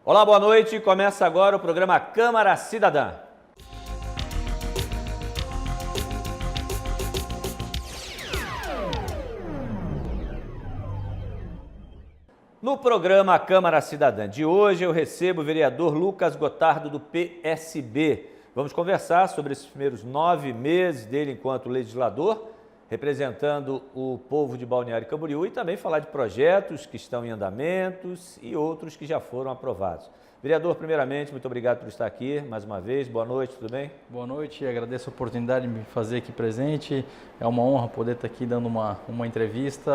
Olá, boa noite. Começa agora o programa Câmara Cidadã. No programa Câmara Cidadã de hoje, eu recebo o vereador Lucas Gotardo, do PSB. Vamos conversar sobre esses primeiros 9 meses dele enquanto legislador, representando o povo de Balneário Camboriú, e também falar de projetos que estão em andamentos e outros que já foram aprovados. Vereador, primeiramente, muito obrigado por estar aqui mais uma vez. Boa noite, tudo bem? Boa noite, agradeço a oportunidade de me fazer aqui presente. É uma honra poder estar aqui dando uma entrevista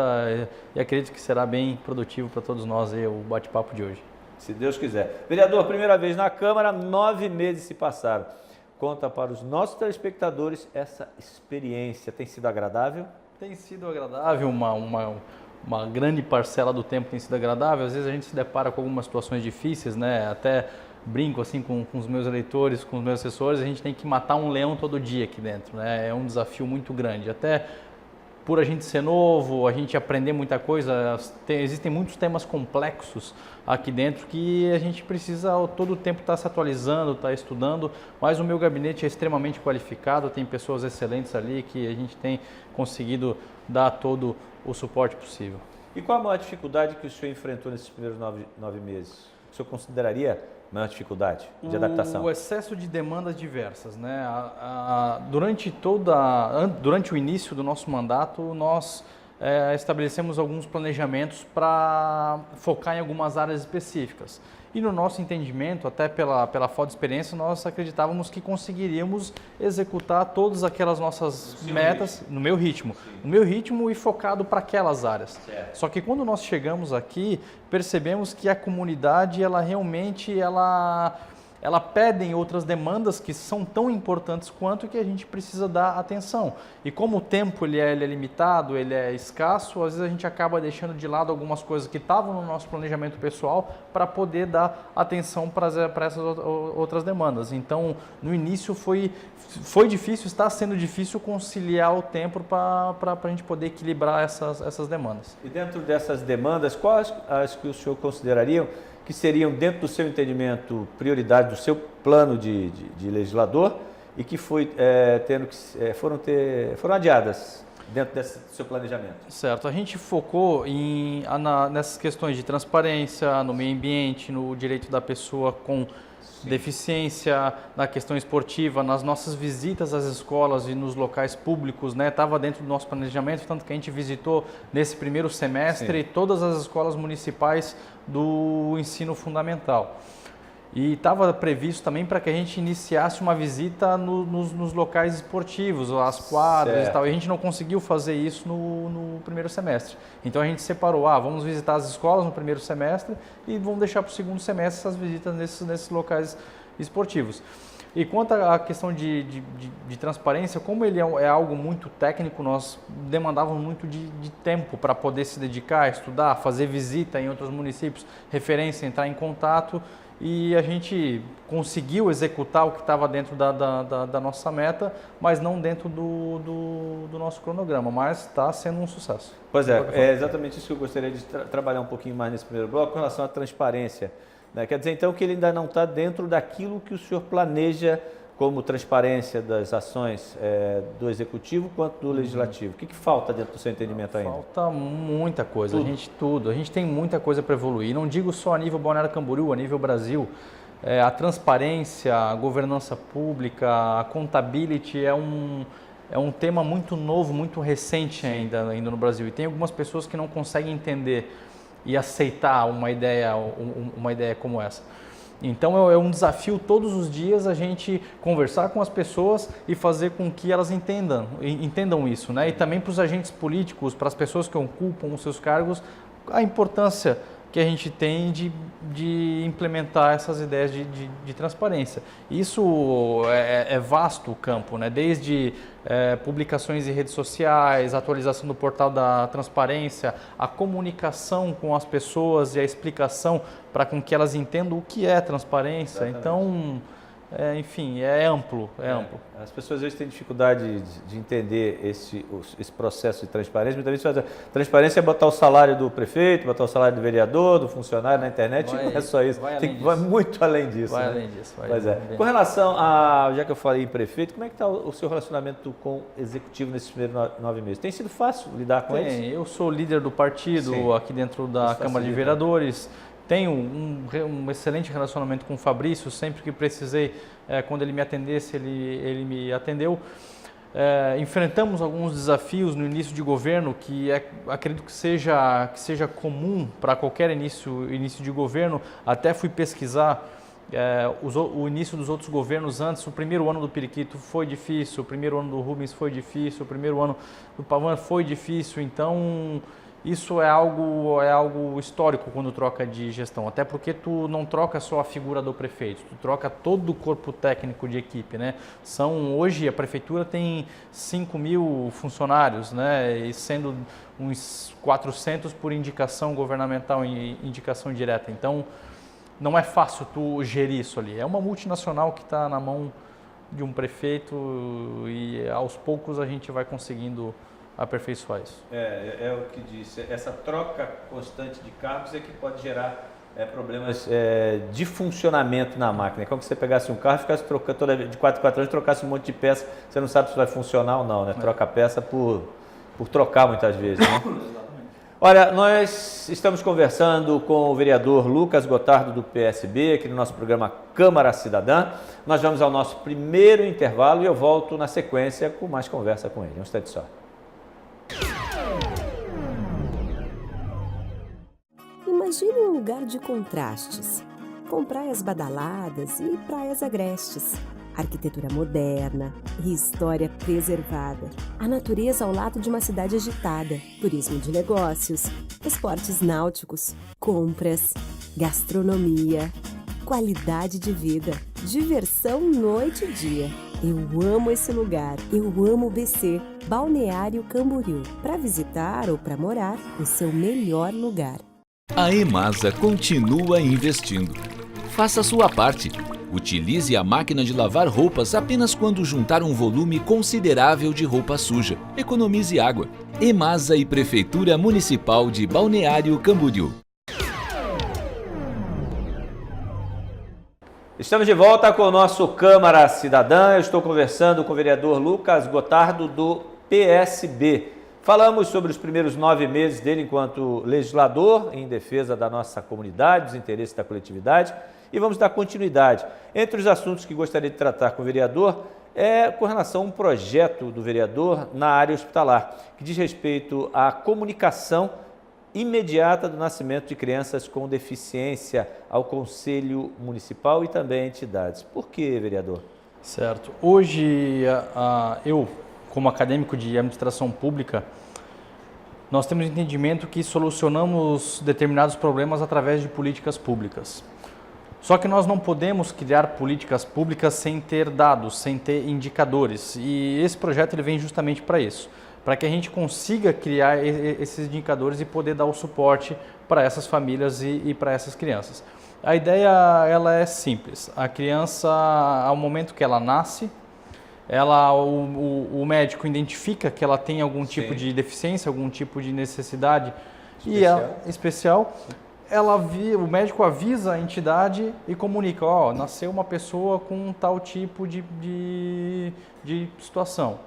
e acredito que será bem produtivo para todos nós aí, o bate-papo de hoje. Se Deus quiser. Vereador, primeira vez na Câmara, 9 meses se passaram. Conta para os nossos telespectadores essa experiência. Tem sido agradável? Tem sido agradável, uma grande parcela do tempo tem sido agradável. Às vezes a gente se depara com algumas situações difíceis, né? Até brinco assim com os meus eleitores, com os meus assessores, a gente tem que matar um leão todo dia aqui dentro, né? É um desafio muito grande. Até por a gente ser novo, a gente aprender muita coisa, existem muitos temas complexos aqui dentro que a gente precisa todo o tempo estar se atualizando, estar estudando, mas o meu gabinete é extremamente qualificado, tem pessoas excelentes ali que a gente tem conseguido dar todo o suporte possível. E qual a maior dificuldade que o senhor enfrentou nesses primeiros 9 meses? O senhor consideraria a maior dificuldade de adaptação? O excesso de demandas diversas, né? Durante o início do nosso mandato, nós estabelecemos alguns planejamentos para focar em algumas áreas específicas. E no nosso entendimento, até pela falta de experiência, nós acreditávamos que conseguiríamos executar todas aquelas nossas metas no meu ritmo. No meu ritmo e focado para aquelas áreas. Certo. Só que quando nós chegamos aqui, percebemos que a comunidade, ela realmente, ela pede outras demandas que são tão importantes quanto, que a gente precisa dar atenção. E como o tempo ele é limitado, ele é escasso, às vezes a gente acaba deixando de lado algumas coisas que estavam no nosso planejamento pessoal para poder dar atenção para essas outras demandas. Então, no início foi difícil, está sendo difícil conciliar o tempo para a gente poder equilibrar essas demandas. E dentro dessas demandas, quais as que o senhor consideraria que seriam, dentro do seu entendimento, prioridade do seu plano de legislador e que foram adiadas dentro do seu planejamento? Certo, a gente focou nessas questões de transparência, no meio ambiente, no direito da pessoa com deficiência, na questão esportiva, nas nossas visitas às escolas e nos locais públicos, né? Estava dentro do nosso planejamento, tanto que a gente visitou nesse primeiro semestre todas as escolas municipais do ensino fundamental. E estava previsto também para que a gente iniciasse uma visita nos locais esportivos, as quadras e tal. E a gente não conseguiu fazer isso no primeiro semestre. Então a gente separou, vamos visitar as escolas no primeiro semestre e vamos deixar para o segundo semestre essas visitas nesses locais esportivos. E quanto à questão de transparência, como ele é algo muito técnico, nós demandávamos muito de tempo para poder se dedicar, estudar, fazer visita em outros municípios, referência, entrar em contato. E a gente conseguiu executar o que estava dentro da nossa meta, mas não dentro do nosso cronograma, mas está sendo um sucesso. Pois é exatamente isso que eu gostaria de trabalhar um pouquinho mais nesse primeiro bloco, com relação à transparência. Né? Quer dizer, então, que ele ainda não está dentro daquilo que o senhor planeja como transparência das ações do Executivo quanto do Legislativo. O que falta dentro do seu entendimento ainda? Falta muita coisa, A gente tem muita coisa para evoluir. Não digo só a nível Balneário Camboriú, a nível Brasil. A transparência, a governança pública, a accountability é um tema muito novo, muito recente ainda no Brasil. E tem algumas pessoas que não conseguem entender e aceitar uma ideia como essa. Então é um desafio todos os dias a gente conversar com as pessoas e fazer com que elas entendam isso, né? E também para os agentes políticos, para as pessoas que ocupam os seus cargos, a importância que a gente tem de implementar essas ideias de transparência. Isso é vasto o campo, né? Desde publicações em redes sociais, atualização do portal da transparência, a comunicação com as pessoas e a explicação para com que elas entendam o que é transparência. Exatamente. Então, enfim, é amplo. As pessoas às vezes têm dificuldade de entender esse processo de transparência. Muitas vezes a transparência é botar o salário do prefeito, botar o salário do vereador, do funcionário na internet, não é só isso. Vai muito além disso. Vai né? além disso. Pois é. Com relação a, já que eu falei em prefeito, como é que está o seu relacionamento com o executivo nesses primeiros 9 meses? Tem sido fácil lidar com eles? Eu sou líder do partido. Sim. Aqui dentro da Câmara de Vereadores. Tenho um excelente relacionamento com o Fabrício, sempre que precisei, quando ele me atendesse, ele me atendeu. Enfrentamos alguns desafios no início de governo, que acredito que seja comum para qualquer início de governo. Até fui pesquisar o início dos outros governos antes. O primeiro ano do Periquito foi difícil, o primeiro ano do Rubens foi difícil, o primeiro ano do Pavan foi difícil, então... Isso é algo histórico quando troca de gestão, até porque tu não troca só a figura do prefeito, tu troca todo o corpo técnico de equipe, né? Hoje a prefeitura tem 5.000 funcionários, né? E sendo uns 400 por indicação governamental e indicação direta. Então, não é fácil tu gerir isso ali. É uma multinacional que está na mão de um prefeito e aos poucos a gente vai conseguindo aperfeiçoar isso. É o que disse, essa troca constante de cargos é que pode gerar problemas de funcionamento na máquina. É como se você pegasse um carro e ficasse trocando de 4 em 4 anos, trocasse um monte de peça, você não sabe se vai funcionar ou não, né? Troca a peça por trocar muitas vezes, né? Olha, nós estamos conversando com o vereador Lucas Gotardo do PSB, aqui no nosso programa Câmara Cidadã. Nós vamos ao nosso primeiro intervalo e eu volto na sequência com mais conversa com ele. Um instante só. Imagine um lugar de contrastes, com praias badaladas e praias agrestes, arquitetura moderna e história preservada, a natureza ao lado de uma cidade agitada, turismo de negócios, esportes náuticos, compras, gastronomia, qualidade de vida, diversão noite e dia. Eu amo esse lugar, eu amo o BC, Balneário Camboriú. Para visitar ou para morar, o seu melhor lugar. A EMASA continua investindo. Faça a sua parte. Utilize a máquina de lavar roupas apenas quando juntar um volume considerável de roupa suja. Economize água. EMASA e Prefeitura Municipal de Balneário Camboriú. Estamos de volta com o nosso Câmara Cidadã. Eu estou conversando com o vereador Lucas Gotardo do PSB. Falamos sobre os primeiros 9 meses dele enquanto legislador em defesa da nossa comunidade, dos interesses da coletividade, e vamos dar continuidade. Entre os assuntos que gostaria de tratar com o vereador com relação a um projeto do vereador na área hospitalar, que diz respeito à comunicação imediata do nascimento de crianças com deficiência ao Conselho Municipal e também entidades. Por que, vereador? Certo. Hoje, eu, como acadêmico de administração pública, nós temos entendimento que solucionamos determinados problemas através de políticas públicas. Só que nós não podemos criar políticas públicas sem ter dados, sem ter indicadores. E esse projeto ele vem justamente para isso, para que a gente consiga criar esses indicadores e poder dar o suporte para essas famílias e para essas crianças. A ideia ela é simples. A criança, ao momento que ela nasce, o médico identifica que ela tem algum tipo de deficiência, algum tipo de necessidade especial. O médico avisa a entidade e comunica, nasceu uma pessoa com tal tipo de situação.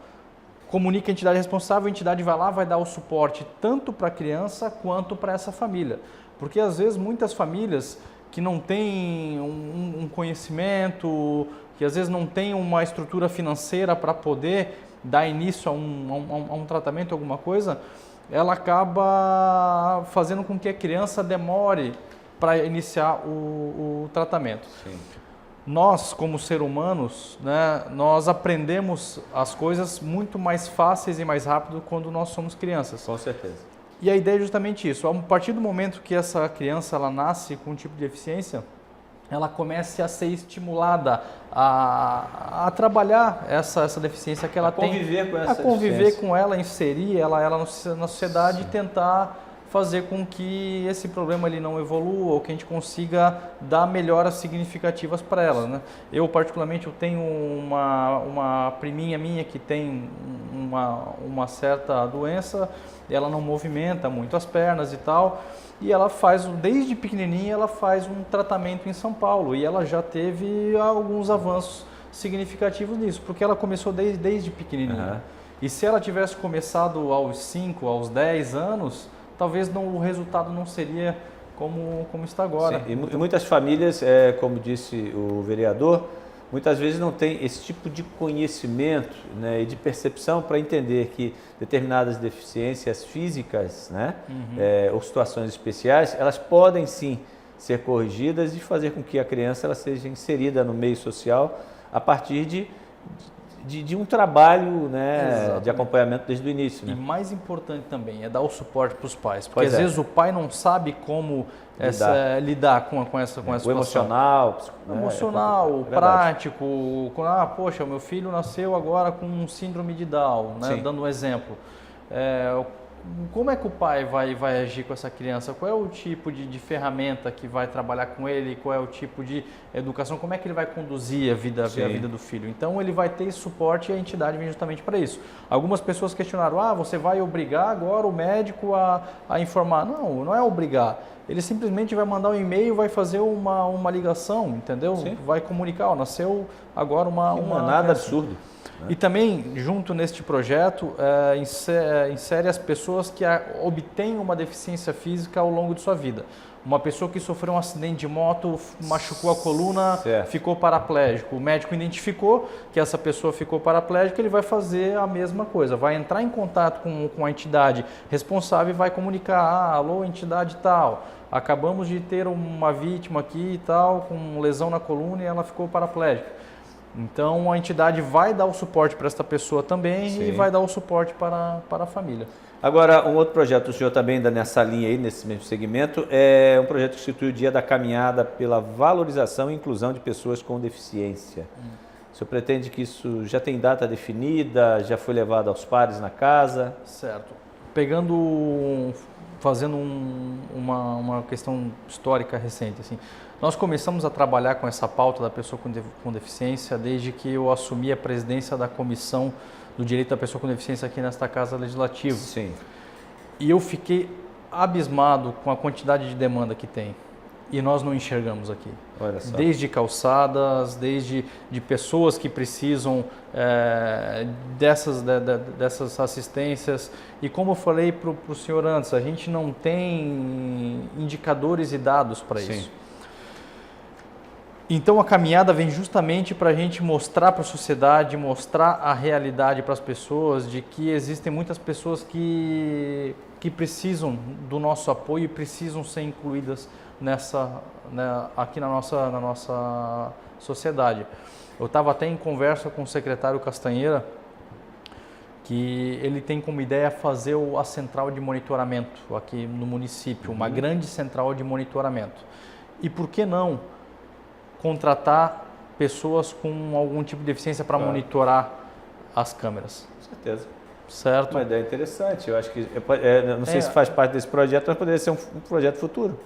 Comunica a entidade responsável, a entidade vai lá, vai dar o suporte tanto para a criança quanto para essa família. Porque às vezes muitas famílias que não têm um conhecimento, que às vezes não têm uma estrutura financeira para poder dar início a um tratamento, alguma coisa, ela acaba fazendo com que a criança demore para iniciar o tratamento. Sim. Nós, como seres humanos, né, nós aprendemos as coisas muito mais fáceis e mais rápido quando nós somos crianças. Com certeza. E a ideia é justamente isso. A partir do momento que essa criança ela nasce com um tipo de deficiência, ela comece a ser estimulada a trabalhar essa deficiência que ela tem. Conviver com essa deficiência. A conviver com ela, inserir ela na sociedade. Sim. E tentar fazer com que esse problema ele não evolua ou que a gente consiga dar melhoras significativas para ela, né? Eu particularmente eu tenho uma priminha minha que tem uma certa doença, ela não movimenta muito as pernas e tal, e ela faz, desde pequenininha, ela faz um tratamento em São Paulo e ela já teve alguns avanços significativos nisso, porque ela começou desde pequenininha. Uhum. E se ela tivesse começado aos 5, aos 10 anos, talvez o resultado não seria como está agora. Sim, e muitas famílias, como disse o vereador, muitas vezes não tem esse tipo de conhecimento, né, e de percepção para entender que determinadas deficiências físicas, né, ou situações especiais, elas podem sim ser corrigidas e fazer com que a criança ela seja inserida no meio social a partir de um trabalho, né, de acompanhamento desde o início. Né? E mais importante também é dar o suporte para os pais, porque às vezes o pai não sabe como lidar com essa situação. O emocional, o prático. Poxa, meu filho nasceu agora com síndrome de Down, né, dando um exemplo. Como é que o pai vai agir com essa criança? Qual é o tipo de ferramenta que vai trabalhar com ele? Qual é o tipo de educação? Como é que ele vai conduzir a vida do filho? Então, ele vai ter esse suporte e a entidade vem justamente para isso. Algumas pessoas questionaram, você vai obrigar agora o médico a informar? Não, não é obrigar. Ele simplesmente vai mandar um e-mail, vai fazer uma ligação, entendeu? Sim. Vai comunicar, nasceu agora uma nada absurdo. E também, junto neste projeto, insere as pessoas que obtêm uma deficiência física ao longo de sua vida. Uma pessoa que sofreu um acidente de moto, machucou a coluna, ficou paraplégico. O médico identificou que essa pessoa ficou paraplégica, ele vai fazer a mesma coisa. Vai entrar em contato com a entidade responsável e vai comunicar, alô, entidade tal, acabamos de ter uma vítima aqui e tal, com lesão na coluna e ela ficou paraplégica. Então, a entidade vai dar o suporte para esta pessoa também. Sim. E vai dar o suporte para a família. Agora, um outro projeto, o senhor também ainda nessa linha aí, nesse mesmo segmento, é um projeto que institui o Dia da Caminhada pela valorização e inclusão de pessoas com deficiência. O senhor pretende que isso já tem data definida, já foi levado aos pares na casa? Certo. Fazendo uma questão histórica recente, assim. Nós começamos a trabalhar com essa pauta da pessoa com deficiência desde que eu assumi a presidência da Comissão do Direito da Pessoa com Deficiência aqui nesta Casa Legislativa. Sim. E eu fiquei abismado com a quantidade de demanda que tem. E nós não enxergamos aqui. Olha só. Desde calçadas, desde de pessoas que precisam dessas assistências. E como eu falei para o senhor antes, a gente não tem indicadores e dados para isso. Então a caminhada vem justamente para a gente mostrar para a sociedade, mostrar a realidade para as pessoas de que existem muitas pessoas que precisam do nosso apoio e precisam ser incluídas aqui na nossa sociedade. Eu estava até em conversa com o secretário Castanheira, que ele tem como ideia fazer a central de monitoramento aqui no município, uma grande central de monitoramento. E por que não contratar pessoas com algum tipo de deficiência para monitorar as câmeras? Com certeza. Certo? Uma ideia interessante. Eu acho que, não sei se faz parte desse projeto, mas poderia ser um projeto futuro.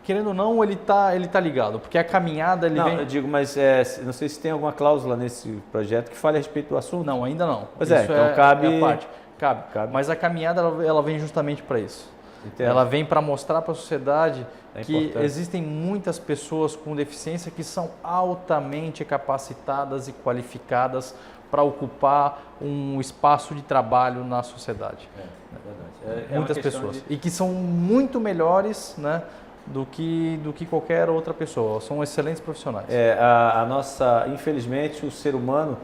Querendo ou não, ele tá ligado, porque a caminhada vem... eu digo, mas não sei se tem alguma cláusula nesse projeto que fale a respeito do assunto. Não, ainda não. Pois então cabe... É a parte. Cabe. Mas a caminhada, ela vem justamente para isso. Entendo. Ela vem para mostrar para a sociedade que importante. Existem muitas pessoas com deficiência que são altamente capacitadas e qualificadas para ocupar um espaço de trabalho na sociedade. É verdade. Muitas pessoas. E que são muito melhores, né, do que qualquer outra pessoa. São excelentes profissionais. Infelizmente, o ser humano,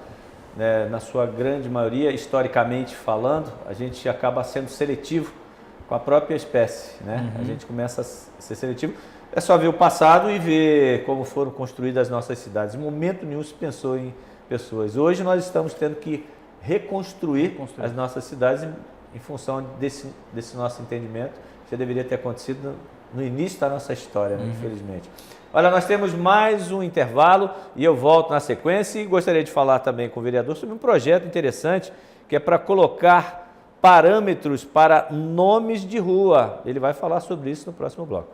né, na sua grande maioria, historicamente falando, a gente acaba sendo seletivo com a própria espécie, né? A gente começa a ser seletivo. É só ver o passado e ver como foram construídas as nossas cidades. Em momento nenhum se pensou em pessoas. Hoje nós estamos tendo que reconstruir as nossas cidades em função desse nosso entendimento, que já deveria ter acontecido no início da nossa história, né? Infelizmente. Olha, nós temos mais um intervalo e eu volto na sequência e gostaria de falar também com o vereador sobre um projeto interessante que é para colocar parâmetros para nomes de rua. Ele vai falar sobre isso no próximo bloco.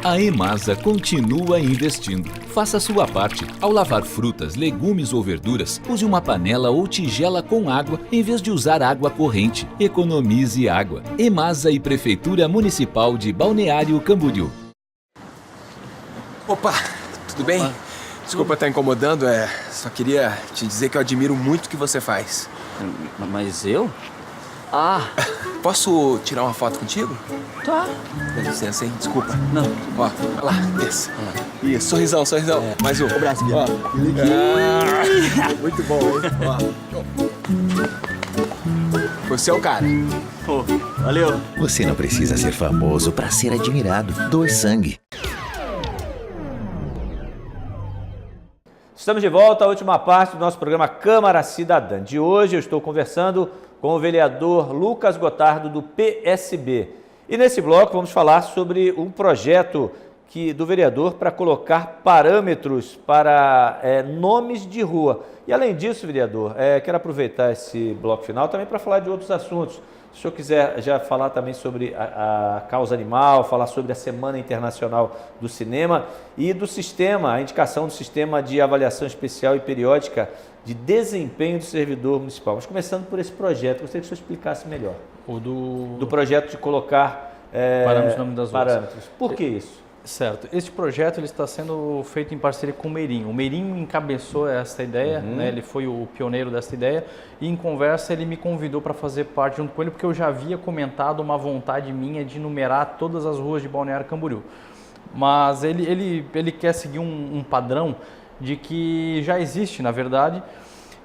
A Emasa continua investindo. Faça a sua parte. Ao lavar frutas, legumes ou verduras, use uma panela ou tigela com água em vez de usar água corrente. Economize água. Emasa e Prefeitura Municipal de Balneário Camboriú. Opa, tudo bem? Desculpa estar incomodando, só queria te dizer que eu admiro muito o que você faz. Mas eu? Posso tirar uma foto contigo? Tá. Dá licença, hein? Desculpa. Não. Ó, olha lá, isso. Isso, sorrisão. Mais um. O braço aqui. Ó. Muito bom, hein? Ó. Você é o cara. Pô, valeu. Você não precisa ser famoso para ser admirado. Doe sangue. Estamos de volta à última parte do nosso programa Câmara Cidadã. De hoje eu estou conversando com o vereador Lucas Gotardo, do PSB. E nesse bloco vamos falar sobre um projeto do vereador para colocar parâmetros para nomes de rua. E além disso, vereador, quero aproveitar esse bloco final também para falar de outros assuntos. Se o senhor quiser já falar também sobre a causa animal, falar sobre a Semana Internacional do Cinema e do sistema, a indicação do sistema de avaliação especial e periódica de desempenho do servidor municipal. Mas começando por esse projeto, gostaria que o senhor explicasse melhor. Do projeto de colocar parâmetros no nome das ruas. Parâmetros. Por que isso? Certo. Este projeto ele está sendo feito em parceria com o Meirinho. O Meirinho encabeçou essa ideia, né? Ele foi o pioneiro dessa ideia e em conversa ele me convidou para fazer parte junto com ele porque eu já havia comentado uma vontade minha de numerar todas as ruas de Balneário Camboriú. Mas ele quer seguir um padrão de que já existe, na verdade,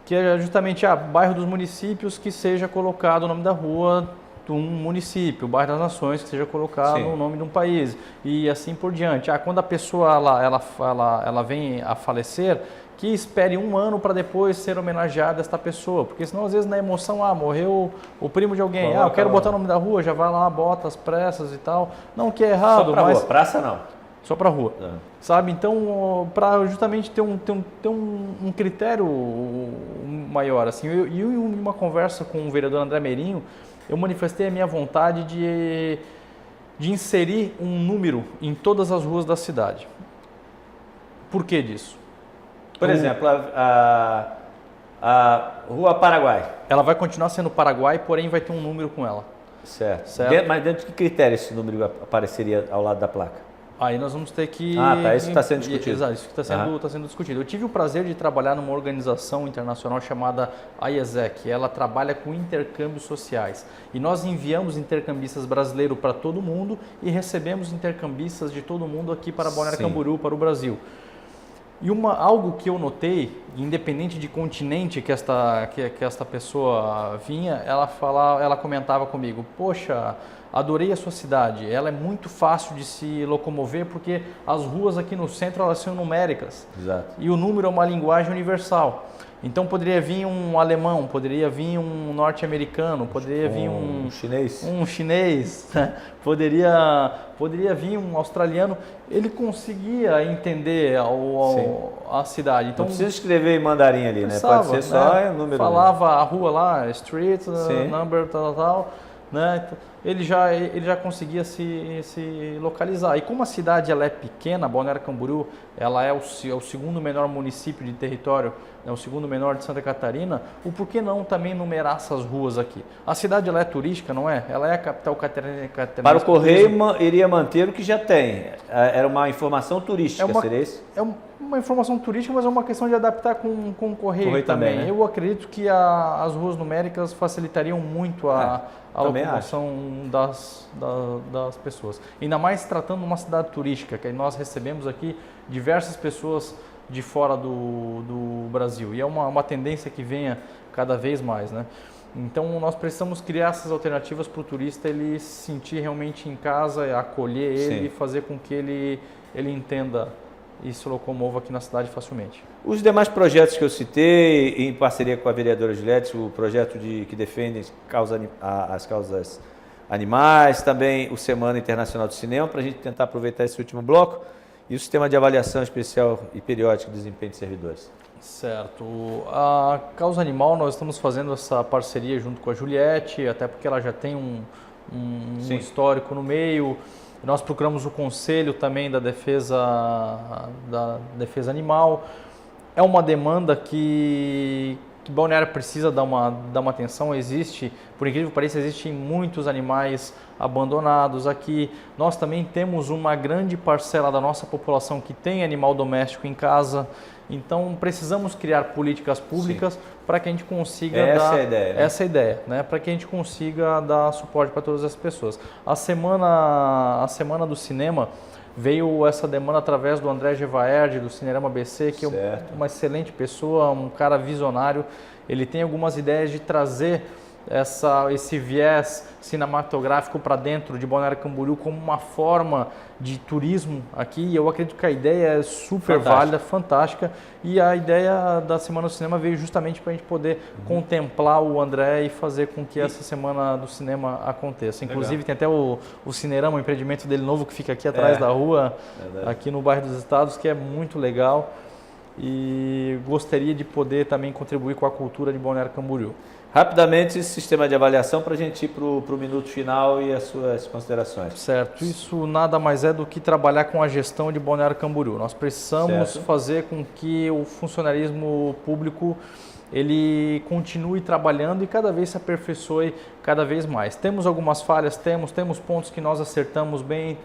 que é justamente bairro dos municípios que seja colocado o nome da rua de um município, o bairro das Nações que seja colocado o nome de um país e assim por diante. Quando a pessoa ela vem a falecer, que espere um ano para depois ser homenageada esta pessoa, porque senão às vezes na emoção, morreu o primo de alguém, eu quero botar o nome da rua, já vai lá, bota as pressas e tal. Não que é errado, só pra mas... rua, praça não. Só para rua, sabe? Então, para justamente ter um critério maior, assim, em uma conversa com o vereador André Meirinho, eu manifestei a minha vontade de inserir um número em todas as ruas da cidade. Por que disso? Por exemplo, a Rua Paraguai. Ela vai continuar sendo Paraguai, porém vai ter um número com ela. Certo. Mas dentro de que critério esse número apareceria ao lado da placa? Aí nós vamos ter que... Isso está sendo discutido. Exato, isso que está sendo discutido. Eu tive o prazer de trabalhar numa organização internacional chamada IESEC. Ela trabalha com intercâmbios sociais. E nós enviamos intercambistas brasileiros para todo mundo e recebemos intercambistas de todo mundo aqui para Balneário Camboriú, para o Brasil. E algo que eu notei, independente de continente que esta pessoa vinha, ela comentava comigo, poxa, adorei a sua cidade, ela é muito fácil de se locomover porque as ruas aqui no centro elas são numéricas. Exato. E o número é uma linguagem universal. Então poderia vir um alemão, poderia vir um norte-americano, poderia vir um chinês, né? poderia vir um australiano. Ele conseguia entender a cidade. Então, não precisa escrever em mandarim ali, né? Pode ser só o número. Falava a rua lá, street, number, tal. Né? Ele já conseguia se localizar. E como a cidade ela é pequena, Balneário Camboriú, ela é o segundo menor município de território, é o segundo menor de Santa Catarina, o porquê não também numerar essas ruas aqui? A cidade ela é turística, não é? Ela é a capital catarinense. Para o Correio iria manter o que já tem. Era uma informação turística, seria isso? É uma informação turística, mas é uma questão de adaptar com o Correio também. Né? Eu acredito que as ruas numéricas facilitariam muito a locomoção das pessoas. Ainda mais tratando de uma cidade turística, que nós recebemos aqui diversas pessoas de fora do Brasil. E é uma tendência que venha cada vez mais, né? Então nós precisamos criar essas alternativas para o turista ele se sentir realmente em casa, acolher ele e fazer com que ele entenda e se locomova aqui na cidade facilmente. Os demais projetos que eu citei, em parceria com a vereadora Juliette, o projeto que defende as causas animais, também o Semana Internacional do Cinema, para a gente tentar aproveitar esse último bloco. e o sistema de avaliação especial e periódica de desempenho de servidores? Certo. A Causa Animal, nós estamos fazendo essa parceria junto com a Juliette, até porque ela já tem um histórico no meio. Nós procuramos o conselho também da defesa animal. É uma demanda que Balneário precisa dar uma atenção. Existe, por incrível que pareça, existem muitos animais abandonados aqui. Nós também temos uma grande parcela da nossa população que tem animal doméstico em casa. Então, precisamos criar políticas públicas para que a gente consiga dar essa ideia, né? Para que a gente consiga dar suporte para todas as pessoas. A semana do cinema veio essa demanda através do André Gevaerd, do Cinerama BC, que é uma excelente pessoa, um cara visionário. Ele tem algumas ideias de trazer esse viés cinematográfico para dentro de Balneário Camboriú como uma forma de turismo aqui. E eu acredito que a ideia é super válida, fantástica. E a ideia da Semana do Cinema veio justamente para a gente poder contemplar o André e fazer com que essa Semana do Cinema aconteça. Inclusive tem até o Cinerama, o empreendimento dele novo que fica aqui atrás da rua, aqui no bairro dos Estados, que é muito legal. E gostaria de poder também contribuir com a cultura de Balneário Camboriú. Rapidamente, esse sistema de avaliação para a gente ir para o minuto final e as suas considerações. Certo, isso nada mais é do que trabalhar com a gestão de Balneário Camboriú. Nós precisamos fazer com que o funcionarismo público ele continue trabalhando e cada vez se aperfeiçoe cada vez mais. Temos algumas falhas, temos pontos que nós acertamos bem,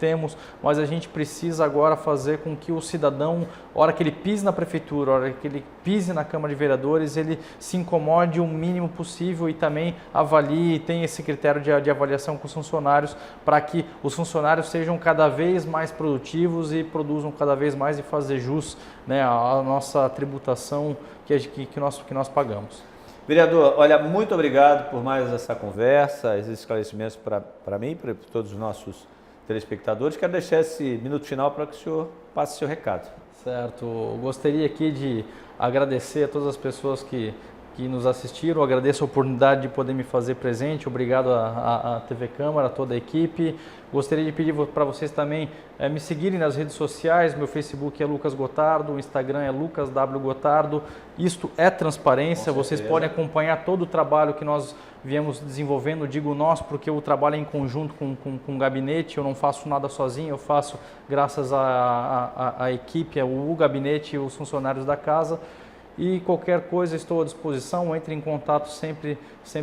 mas a gente precisa agora fazer com que o cidadão, a hora que ele pise na prefeitura, a hora que ele pise na Câmara de Vereadores, ele se incomode o mínimo possível e também avalie, tem esse critério de avaliação com os funcionários, para que os funcionários sejam cada vez mais produtivos e produzam cada vez mais e fazer jus, né, a nossa tributação que nós pagamos. Vereador, olha, muito obrigado por mais essa conversa, esses esclarecimentos para mim e para todos os nossos telespectadores. Quero deixar esse minuto final para que o senhor passe seu recado. Certo. Gostaria aqui de agradecer a todas as pessoas que nos assistiram. Agradeço a oportunidade de poder me fazer presente. Obrigado à TV Câmara, a toda a equipe. Gostaria de pedir para vocês também me seguirem nas redes sociais. Meu Facebook é Lucas Gotardo, o Instagram é Lucas W. Gotardo. Isto é transparência. Vocês podem acompanhar todo o trabalho que nós viemos desenvolvendo. Digo nós porque o trabalho é em conjunto com o gabinete. Eu não faço nada sozinho, eu faço graças à equipe, o gabinete e os funcionários da casa. E qualquer coisa estou à disposição, entre em contato sempre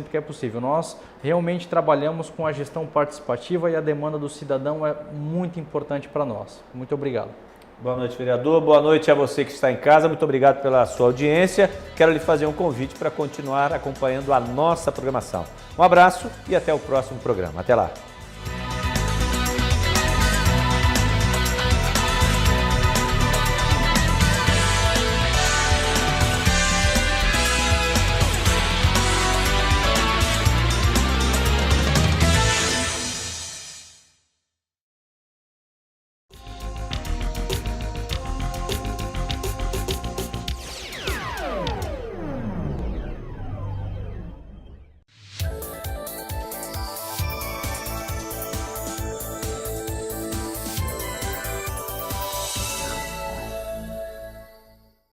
que é possível. Nós realmente trabalhamos com a gestão participativa e a demanda do cidadão é muito importante para nós. Muito obrigado. Boa noite, vereador. Boa noite a você que está em casa. Muito obrigado pela sua audiência. Quero lhe fazer um convite para continuar acompanhando a nossa programação. Um abraço e até o próximo programa. Até lá.